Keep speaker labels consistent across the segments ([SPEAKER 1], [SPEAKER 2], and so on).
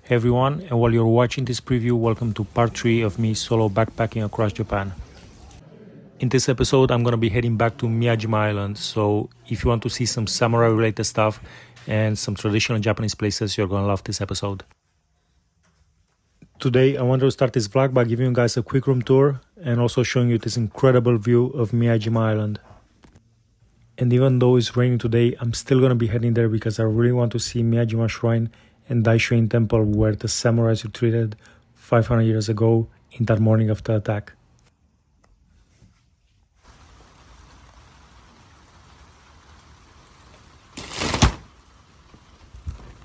[SPEAKER 1] Hey everyone, and while you're watching this preview, welcome to part 3 of me solo backpacking across Japan. In this episode, I'm gonna be heading back to Miyajima Island, so if you want to see some samurai related stuff and some traditional Japanese places, you're gonna love this episode. Today, I wanted to start this vlog by giving you guys a quick room tour and also showing you this incredible view of Miyajima Island. And even though it's raining today, I'm still gonna be heading there because I really want to see Miyajima Shrine and Daishoin Temple where the samurais retreated 500 years ago in that morning of the attack.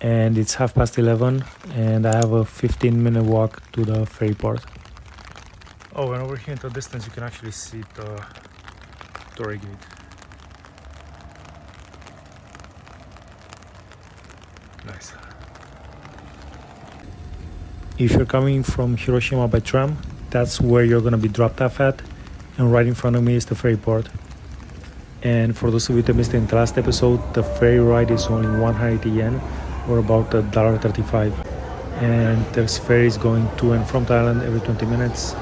[SPEAKER 1] And it's 11:30 and I have a 15-minute walk to the ferry port. Oh, and over here in the distance you can actually see the torii gate. Nice. If you're coming from Hiroshima by tram, that's where you're gonna be dropped off at, and right in front of me is the ferry port. And for those of you that missed it in the last episode, the ferry ride is only 180 yen, or about $1.35. And there's ferries going to and from Thailand every 20 minutes,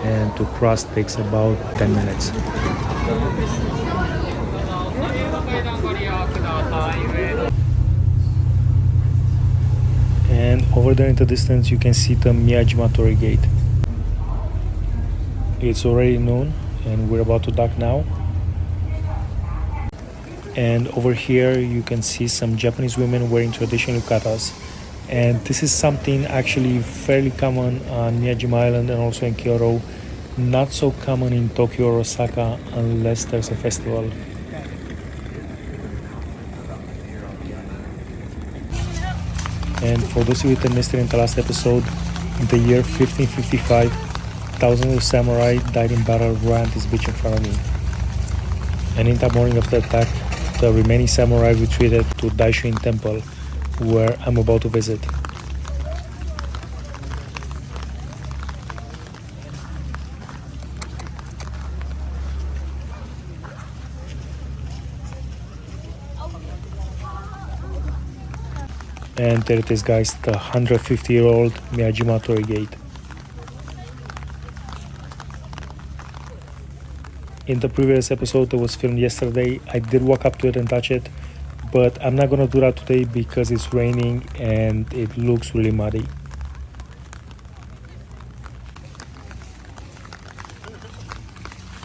[SPEAKER 1] and to cross takes about 10 minutes. And over there in the distance you can see the Miyajima Torii Gate. It's already noon and we're about to dock now. And over here you can see some Japanese women wearing traditional yukatas. And this is something actually fairly common on Miyajima Island and also in Kyoto. Not so common in Tokyo or Osaka unless there's a festival. And for those of you that missed it in the last episode, in the year 1555, thousands of samurai died in battle right on this beach in front of me. And in that morning of the attack, the remaining samurai retreated to Daishoin Temple, where I'm about to visit. And there it is, guys, the 150-year-old Miyajima Torii Gate. In the previous episode that was filmed yesterday, I did walk up to it and touch it, but I'm not gonna do that today because it's raining and it looks really muddy.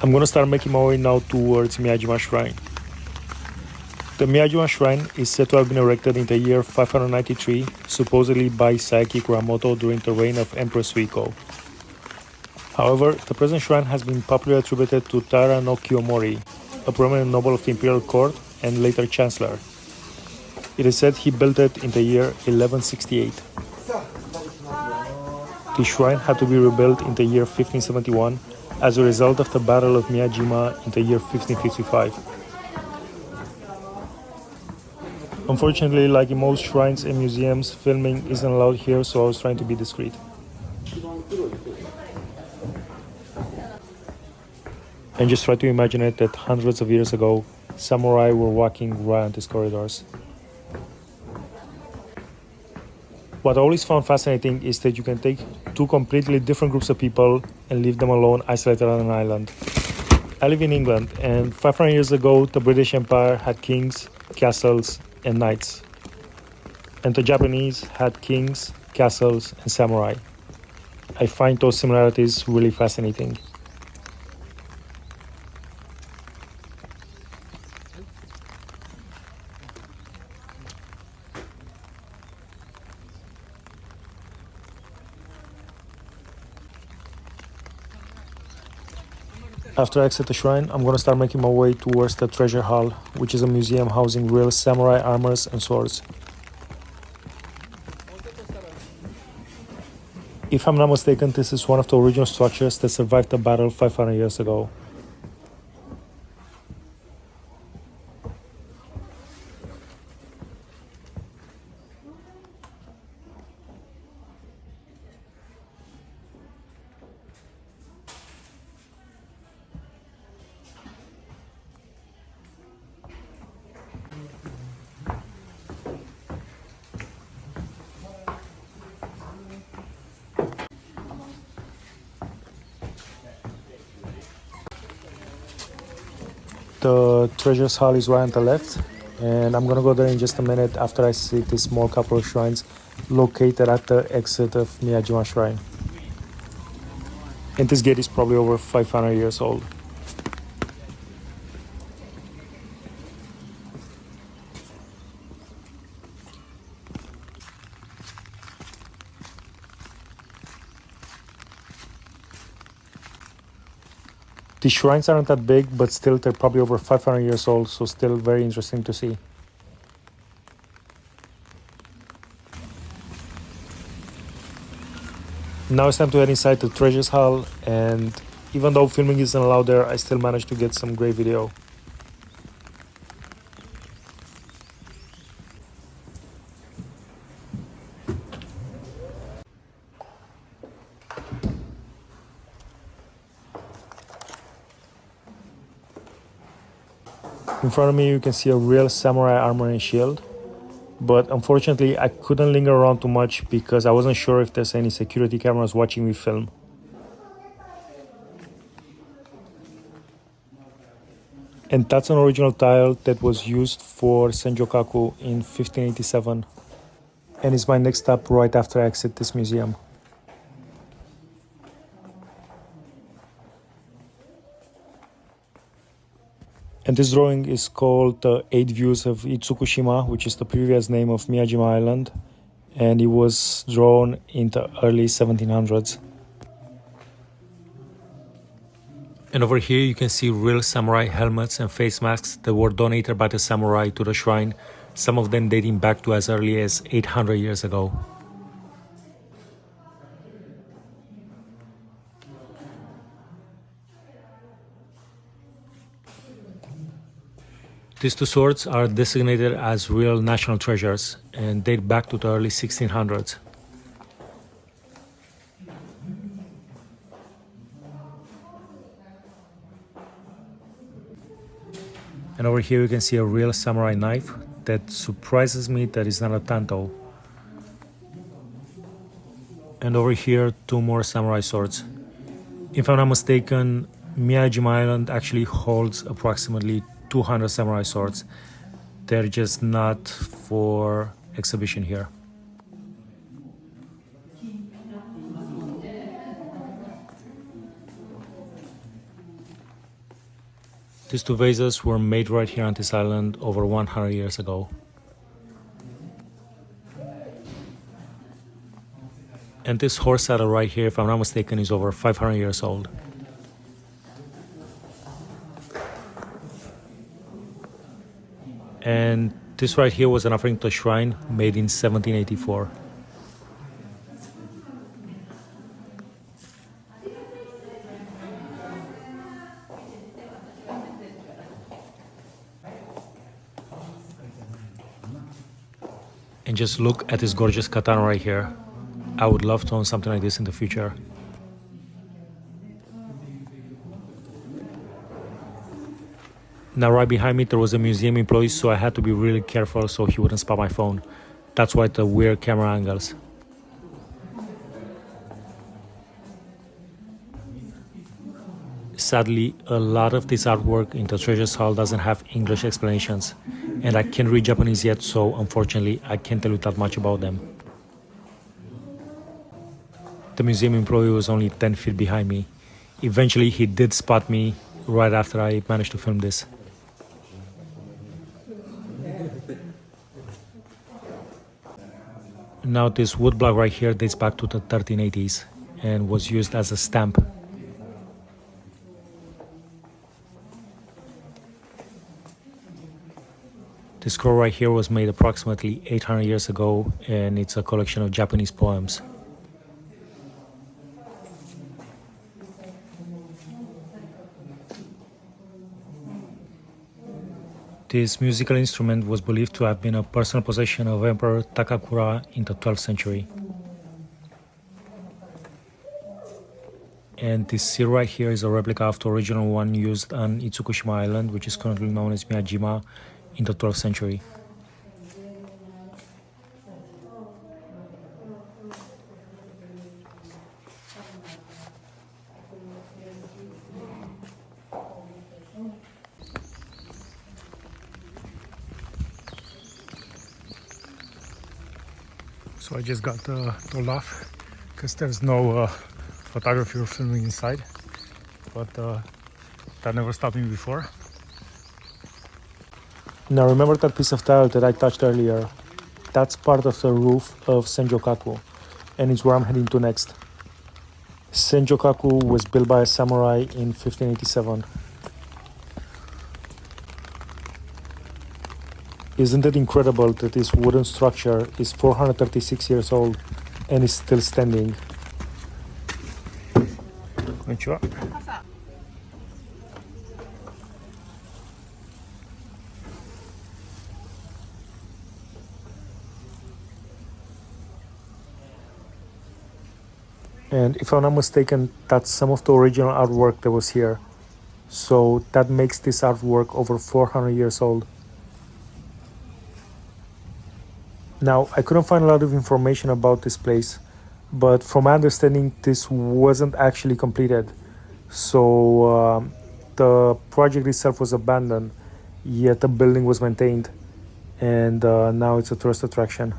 [SPEAKER 1] I'm gonna start making my way now towards Miyajima Shrine. The Miyajima Shrine is said to have been erected in the year 593, supposedly by Saeki Kuramoto during the reign of Empress Suiko. However, the present shrine has been popularly attributed to Taira no Kiyomori, a prominent noble of the imperial court and later chancellor. It is said he built it in the year 1168. The shrine had to be rebuilt in the year 1571 as a result of the Battle of Miyajima in the year 1555. Unfortunately, like in most shrines and museums, filming isn't allowed here, so I was trying to be discreet. And just try to imagine it that hundreds of years ago, samurai were walking right on these corridors. What I always found fascinating is that you can take two completely different groups of people and leave them alone, isolated on an island. I live in England, and 500 years ago, the British Empire had kings, castles, and knights. And the Japanese had kings, castles, and samurai. I find those similarities really fascinating. After I exit the shrine, I'm gonna start making my way towards the treasure hall, which is a museum housing real samurai armors and swords. If I'm not mistaken, this is one of the original structures that survived the battle 500 years ago. The treasures hall is right on the left, and I'm gonna go there in just a minute after I see this small couple of shrines located at the exit of Miyajima Shrine. And this gate is probably over 500 years old. These shrines aren't that big, but still they're probably over 500 years old, so still very interesting to see. Now it's time to head inside the treasures hall, and even though filming isn't allowed there, I still managed to get some great video. In front of me you can see a real samurai armor and shield, but unfortunately I couldn't linger around too much because I wasn't sure if there's any security cameras watching me film. And that's an original tile that was used for Senjokaku in 1587, and it's my next stop right after I exit this museum. And this drawing is called the 8 Views of Itsukushima, which is the previous name of Miyajima Island, and it was drawn in the early 1700s. And over here you can see real samurai helmets and face masks that were donated by the samurai to the shrine, some of them dating back to as early as 800 years ago. These two swords are designated as real national treasures and date back to the early 1600s. And over here you can see a real samurai knife that surprises me that it's not a tanto. And over here, two more samurai swords. If I'm not mistaken, Miyajima Island actually holds approximately 200 samurai swords. They're just not for exhibition here. These two vases were made right here on this island over 100 years ago. And this horse saddle right here, if I'm not mistaken, is over 500 years old. And this right here was an offering to a shrine made in 1784. And just look at this gorgeous katana right here. I would love to own something like this in the future. Now right behind me there was a museum employee, so I had to be really careful so he wouldn't spot my phone. That's why the weird camera angles. Sadly, a lot of this artwork in the treasures hall doesn't have English explanations, and I can't read Japanese yet, so unfortunately I can't tell you that much about them. The museum employee was only 10 feet behind me. Eventually he did spot me right after I managed to film this. Now this wood block right here dates back to the 1380s and was used as a stamp. This scroll right here was made approximately 800 years ago, and it's a collection of Japanese poems. This musical instrument was believed to have been a personal possession of Emperor Takakura in the 12th century. And this seal right here is a replica of the original one used on Itsukushima Island, which is currently known as Miyajima, in the 12th century. So I just got told off because there's no photography or filming inside, but that never stopped me before. Now remember that piece of tile that I touched earlier? That's part of the roof of Senjokaku, and it's where I'm heading to next. Senjokaku was built by a samurai in 1587. Isn't it incredible that this wooden structure is 436 years old and is still standing? Konnichiwa. And if I'm not mistaken, that's some of the original artwork that was here. So that makes this artwork over 400 years old. Now, I couldn't find a lot of information about this place, but from my understanding, this wasn't actually completed. So the project itself was abandoned, yet the building was maintained, and now it's a tourist attraction.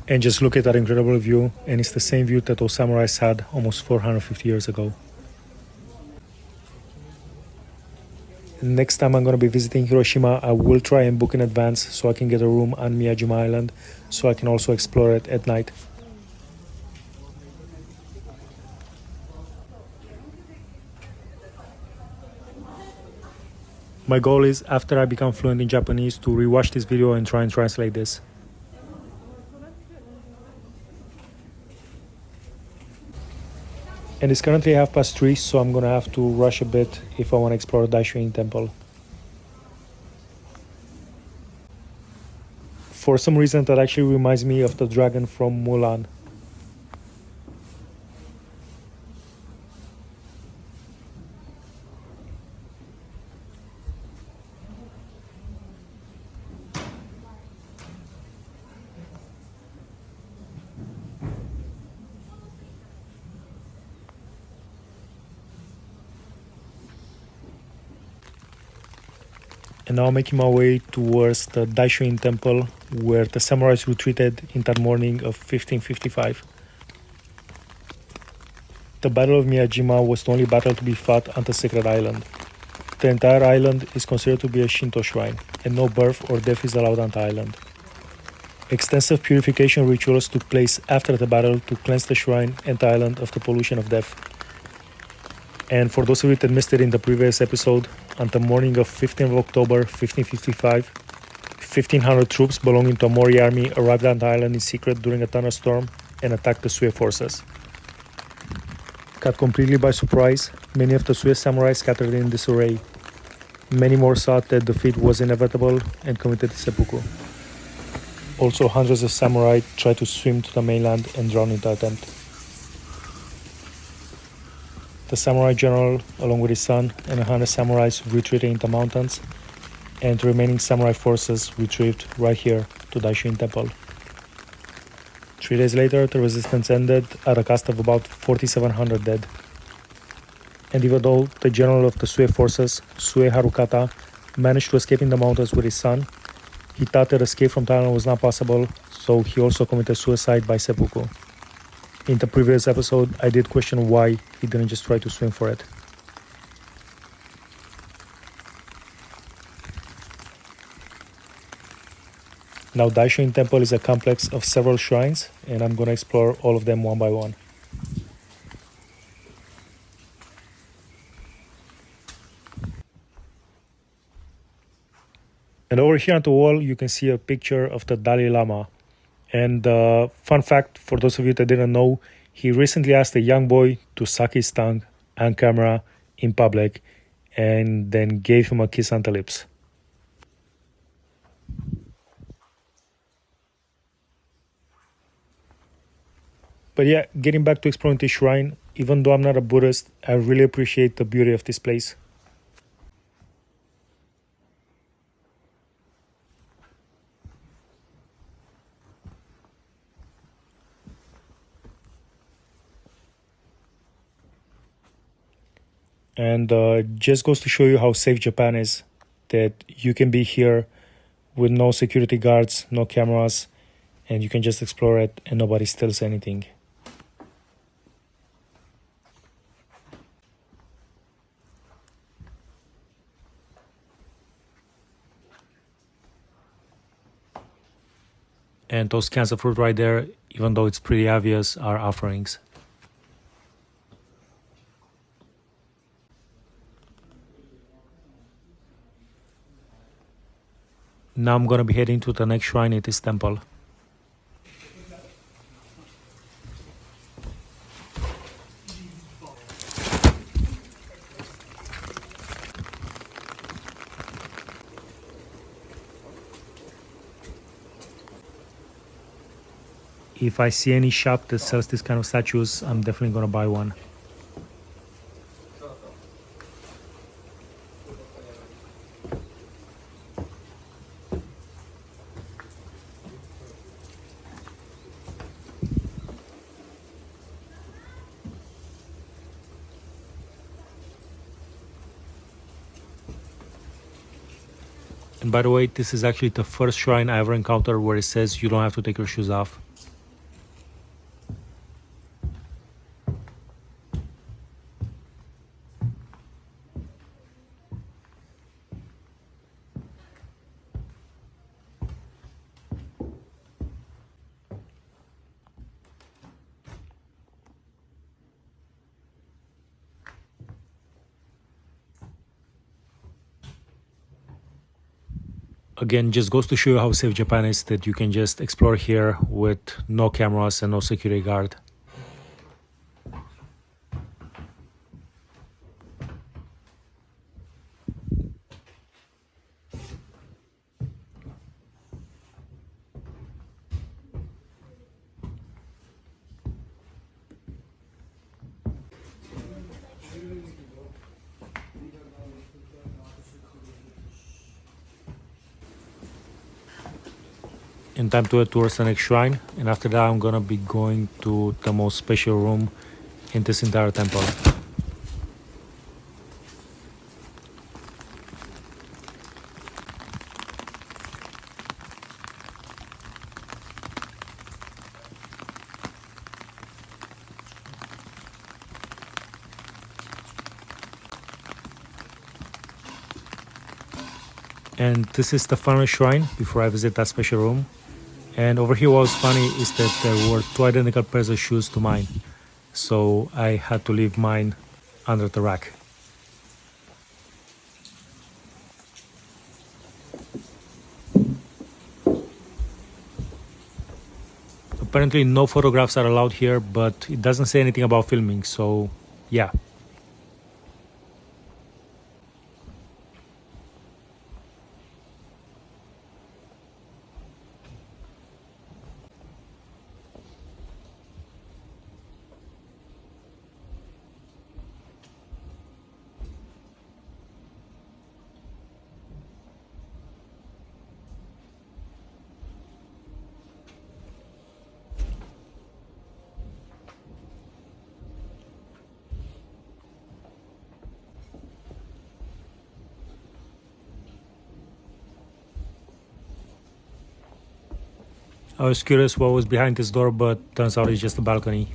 [SPEAKER 1] And just look at that incredible view, and it's the same view that those samurais had almost 450 years ago. Next time I'm going to be visiting Hiroshima, I will try and book in advance so I can get a room on Miyajima Island so I can also explore it at night. My goal is, after I become fluent in Japanese, to rewatch this video and try and translate this. And it's currently 3:30, so I'm gonna have to rush a bit if I want to explore the Daishonin Temple. For some reason, that actually reminds me of the dragon from Mulan. And now making my way towards the Daishonin Temple, where the samurais retreated in that morning of 1555. The Battle of Miyajima was the only battle to be fought on the sacred island. The entire island is considered to be a Shinto shrine, and no birth or death is allowed on the island. Extensive purification rituals took place after the battle to cleanse the shrine and the island of the pollution of death. And for those of you that missed it in the previous episode, on the morning of 15th of October 1555, 1,500 troops belonging to a Mori army arrived on the island in secret during a thunderstorm and attacked the Sue forces. Caught completely by surprise, many of the Sue samurai scattered in disarray. Many more thought that defeat was inevitable and committed seppuku. Also, hundreds of samurai tried to swim to the mainland and drown in the attempt. The samurai general, along with his son and 100 samurais, retreated in the mountains, and the remaining samurai forces retrieved right here to Daishonin Temple. 3 days later, the resistance ended at a cost of about 4,700 dead. And even though the general of the Sue forces, Sue Harukata, managed to escape in the mountains with his son, he thought that escape from the island was not possible, so he also committed suicide by seppuku. In the previous episode, I did question why he didn't just try to swim for it. Now, Daishonin Temple is a complex of several shrines, and I'm going to explore all of them one by one. And over here on the wall, you can see a picture of the Dalai Lama. And fun fact, for those of you that didn't know, he recently asked a young boy to suck his tongue on camera in public and then gave him a kiss on the lips. But yeah, getting back to exploring this shrine, even though I'm not a Buddhist, I really appreciate the beauty of this place. And just goes to show you how safe Japan is, that you can be here with no security guards, no cameras, and you can just explore it and nobody steals anything. And those cans of fruit right there, even though it's pretty obvious, are offerings. Now I'm gonna be heading to the next shrine at this temple. If I see any shop that sells this kind of statues, I'm definitely gonna buy one. And by the way, this is actually the first shrine I ever encountered where it says you don't have to take your shoes off. Again, just goes to show you how safe Japan is, that you can just explore here with no cameras and no security guard. In time to head towards the next shrine, and after that I'm gonna be going to the most special room in this entire temple. And this is the final shrine before I visit that special room. And over here, what was funny is that there were two identical pairs of shoes to mine, so I had to leave mine under the rack. Apparently no photographs are allowed here, but it doesn't say anything about filming, so yeah. I was curious what was behind this door, but turns out it's just a balcony.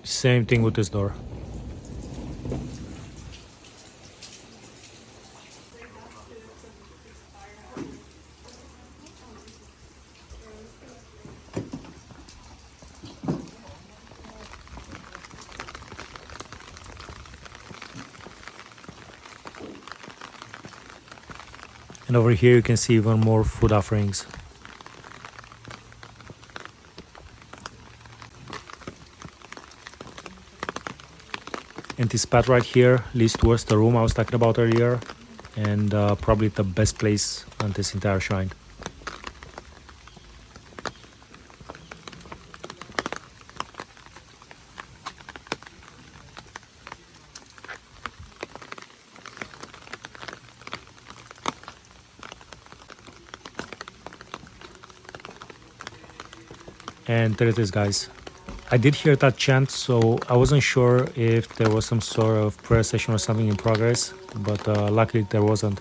[SPEAKER 1] Same thing with this door. And over here you can see even more food offerings. And this path right here leads towards the room I was talking about earlier, and probably the best place on this entire shrine. And there it is, guys. I did hear that chant, so I wasn't sure if there was some sort of prayer session or something in progress, but luckily there wasn't.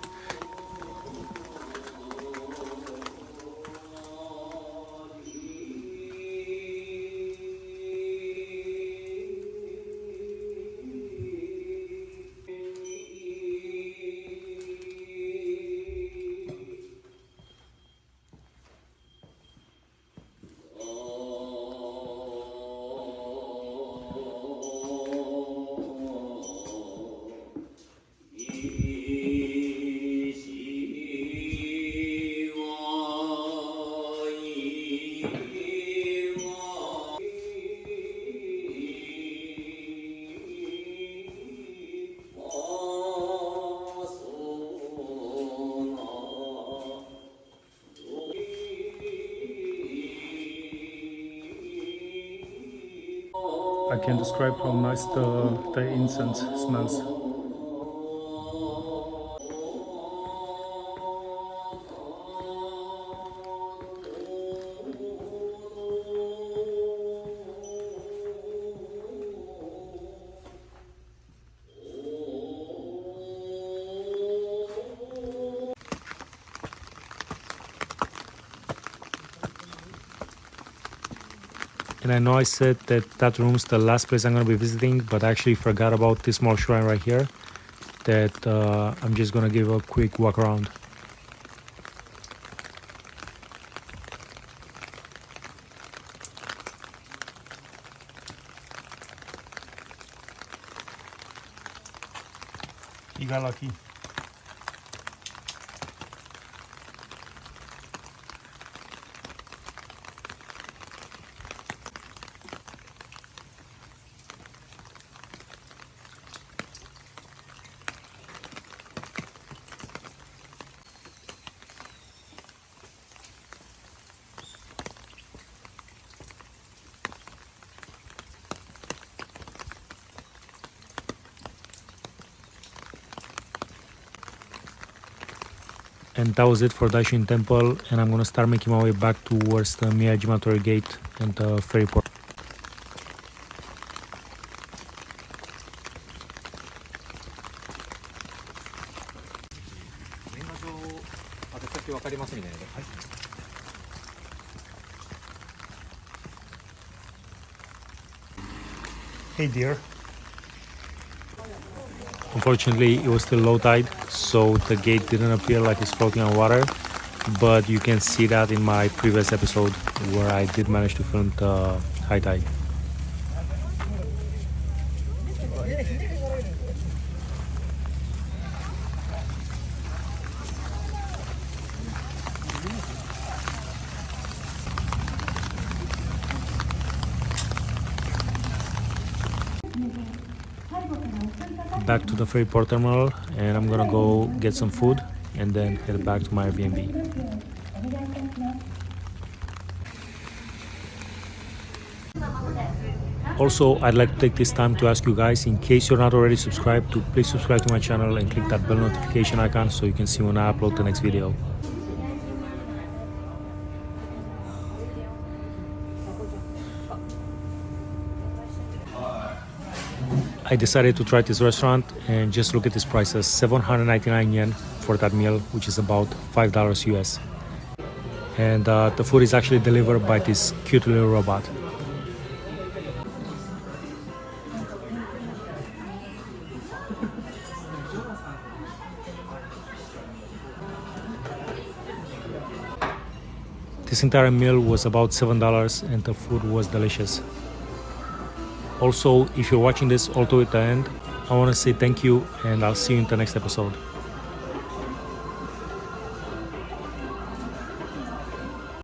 [SPEAKER 1] I can describe how nice the incense smells. And I know I said that that room's the last place I'm going to be visiting, but I actually forgot about this small shrine right here that I'm just going to give a quick walk around. You got lucky. And that was it for Daishin Temple, and I'm gonna start making my way back towards the Miyajima Torii Gate and the ferry port. Hey dear. Unfortunately, it was still low tide, so the gate didn't appear like it's floating on water, but you can see that in my previous episode where I did manage to film the high tide. Back to the ferry port terminal, and I'm gonna go get some food and then head back to my Airbnb. Also, I'd like to take this time to ask you guys, in case you're not already subscribed, to please subscribe to my channel and click that bell notification icon so you can see when I upload the next video. I decided to try this restaurant, and just look at these prices: 799 yen for that meal, which is about $5 US. And the food is actually delivered by this cute little robot. This entire meal was about $7 and the food was delicious. Also, if you're watching this all the way to the end, I want to say thank you, and I'll see you in the next episode.